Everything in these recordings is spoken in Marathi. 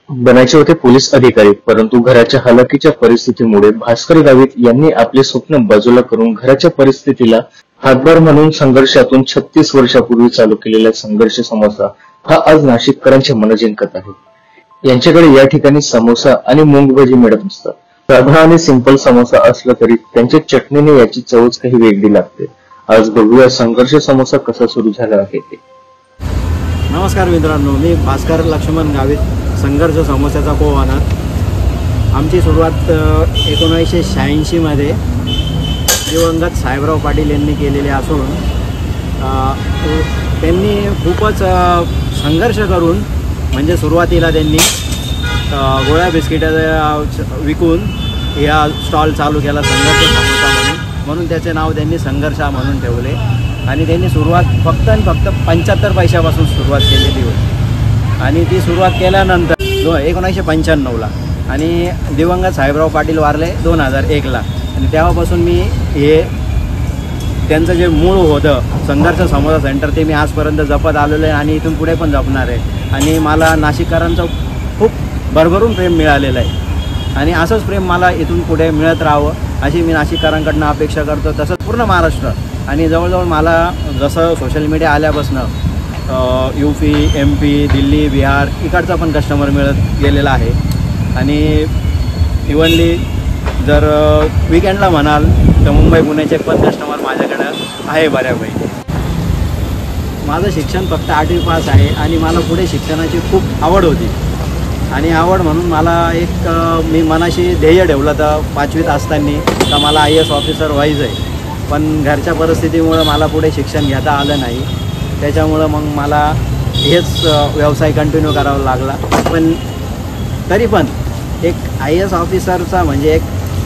बनायचे होते पोलीस अधिकारी, परंतु घराच्या हलाखीच्या परिस्थितीमुळे भास्कर गावित यांनी आपले स्वप्न बाजूला करून घराच्या परिस्थितीला हातभार म्हणून संघर्षातून 36 वर्षापूर्वी चालू केलेला संघर्ष समोसा हा आज नाशिककरांचे मन जिंकत आहे. यांच्याकडे या ठिकाणी समोसा आणि मूंग भजी मिळत असतात. साधा आणि सिंपल समोसा असला तरी त्यांच्या चटणीने याची चवच काही वेगळी लागते. आज बघूया संघर्ष समोसा कसा सुरू झाला आहे ते. नमस्कार मित्रांनो, मी भास्कर लक्ष्मण गावित, संघर्ष समोस्याचा को-ओनर. आमची सुरुवात 1986 मध्ये दिवंगत साहेबराव पाटील यांनी केलेली असून त्यांनी खूपच संघर्ष करून म्हणजे सुरुवातीला त्यांनी गोळ्या बिस्किटाचा विकून या स्टॉल चालू केला संघर्ष समोसा म्हणून त्याचे नाव त्यांनी संघर्ष म्हणून ठेवले. आणि त्यांनी सुरुवात फक्त 75 पैशापासून सुरुवात केलेली होती. आणि ती सुरुवात केल्यानंतर 1995ला आणि दिवंगत साहेबराव पाटील वारले 2001ला. आणि तेव्हापासून मी हे त्यांचं जे मूळ होतं संघर्ष समोसा सेंटर ते मी आजपर्यंत जपत आलेलं आहे आणि इथून पुढे पण जपणार आहे. आणि मला नाशिककरांचं खूप भरभरून प्रेम मिळालेलं आहे आणि असंच प्रेम मला इथून पुढे मिळत राहावं अशी मी नाशिककरांकडनं अपेक्षा करतो. तसंच पूर्ण महाराष्ट्र आणि जवळजवळ मला जसं सोशल मीडिया आल्यापासनं UP, MP, दिल्ली, बिहार इकडचा पण कस्टमर मिळत गेलेला आहे. आणि इव्हनली जर विकेंडला म्हणाल तर मुंबई पुण्याचे पण कस्टमर माझ्याकडं आहे बऱ्यापैकी. माझं शिक्षण फक्त 8वी पास आहे आणि मला पुढे शिक्षणाची खूप आवड होती. आणि आवड म्हणून मला एक मी मनाशी ध्येय ठेवलं तर 5वीत असताना तर मला IAS ऑफिसर व्हायचं आहे. पण घरच्या परिस्थितीमुळं मला पुढे शिक्षण घेता आलं नाही. त्याच्यामुळं मग मला हेच व्यवसाय कंटिन्यू करावा लागला. पण तरी पण एक IAS ऑफिसरचा म्हणजे एक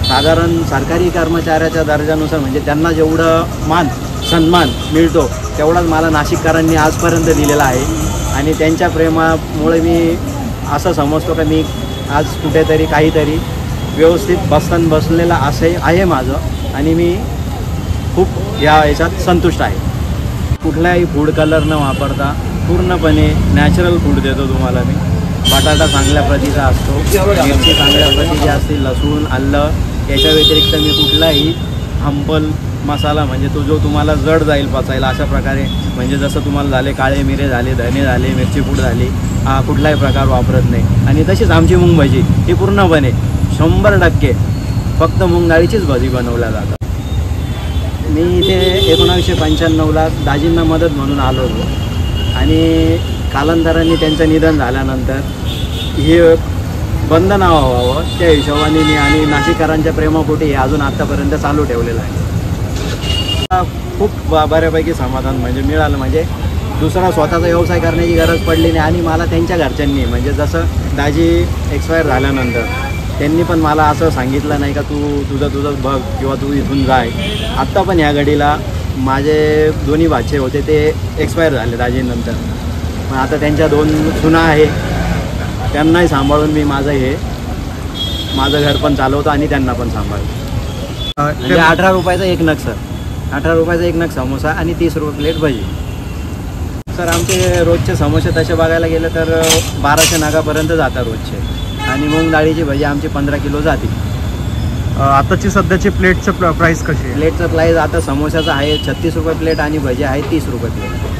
साधारण सरकारी कर्मचाऱ्याच्या दर्जानुसार म्हणजे त्यांना जेवढं मान सन्मान मिळतो तेवढाच मला नाशिककरांनी आजपर्यंत दिलेला आहे. आणि त्यांच्या प्रेमामुळे मी असं समजतो की मी आज कुठेतरी काहीतरी व्यवस्थित बसलेला असे आहे माझं. आणि मी खूप याच्यात संतुष्ट आहे. कुठलाही फूड कलर न वापरता पूर्णपणे नॅचरल फूड देतो तुम्हाला मी. बटाटा चांगल्या प्रतीचा असतो, मिरची चांगल्या प्रतीची असते, लसूण आलं. याच्या व्यतिरिक्त मी कुठलाही हंपल मसाला म्हणजे तो जो तुम्हाला जड जाईल पचायला अशा प्रकारे म्हणजे जसं तुम्हाला झाले काळे मिरे झाले, धने झाले, मिरची पूड झाली, हा कुठलाही प्रकार वापरत नाही. आणि तशीच आमची मूग भजी ही पूर्णपणे 100% फक्त मूग डाळीचीच भजी बनवल्या जातात. मी इथे 1995ला दाजींना मदत म्हणून आलो होतो आणि कालांतराने त्यांचं निधन झाल्यानंतर हे बंद नाव व्हावं त्या हिशोबाने मी आणि नाशिककरांच्या प्रेमापोटी हे अजून आत्तापर्यंत चालू ठेवलेलं आहे. खूप बऱ्यापैकी समाधान म्हणजे मिळालं. म्हणजे दुसरा स्वतःचा व्यवसाय करण्याची गरज पडली नाही. आणि मला त्यांच्या घरच्यांनी म्हणजे जसं दाजी एक्सपायर झाल्यानंतर त्यांनी पण मला असं सांगितलं नाही का तुझं बघ किंवा तू इथून जाय. आत्ता पण ह्या घडीला माझे दोन्ही भाचे होते ते एक्सपायर झाले दाजीनंतर. पण आता त्यांच्या 2 सुना आहे, त्यांनाही सांभाळून मी माझं घर पण चालवतो आणि त्यांना पण सांभाळतो. म्हणजे 18 रुपयाचा एक नग सर, 18 रुपयाचा एक नग समोसा आणि 30 रुपये प्लेट भजी. सर आमचे रोजचे समोसे तसे बघायला गेलं तर 1200 नगापर्यंत जातात रोजचे. आणि मूग डाळीची भजी आमची 15 किलो जाते. आताची सध्याची प्लेटचं प्राईस कशी आहे? प्लेटचं प्राईस आता समोसाचं आहे 36 रुपये प्लेट आणि भजी आहे 30 रुपये प्लेट.